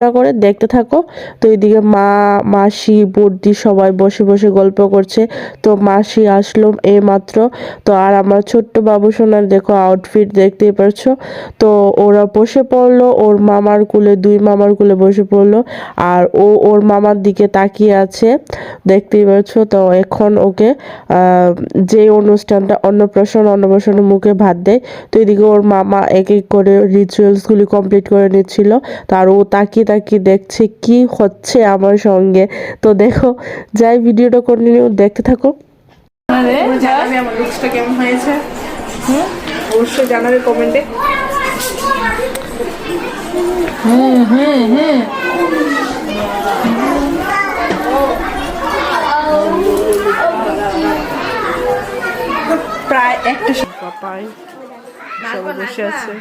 করে দেখতে থাকো। তো এইদিকে মা, মাসি, বড়দি সবাই বসে বসে গল্প করছে। তো মাসি আসলো এই মাত্র। তো আর আমার ছোট্ট বাবু সোনার দেখো আউটফিট দেখতেই পারছো। তো ওরা বসে পড়লো ওর মামার কোলে, দুই মামার কোলে বসে পড়লো। আর ও ওর মামার দিকে তাকিয়ে আছে, দেখতেই পারছো। তো এখন ওকে যে অনুষ্ঠানটা অন্নপ্রাশনের মুখে ভাত দেয়। তো এদিকে ওর মামা এক এক করে রিচুয়ালসগুলি কমপ্লিট করে নিচ্ছিল। তার ও তাকিয়ে তাকিয়ে দেখছে কি হচ্ছে আমার সঙ্গে। তো দেখো, যাই ভিডিওটা কন্টিনিউ দেখতে থাকো। জানাবে আমার লুকসটা কেমন হয়েছে, অবশ্যই জানাবে কমেন্টে। প্রায় একটা পাপাই সবাই বসে আছে।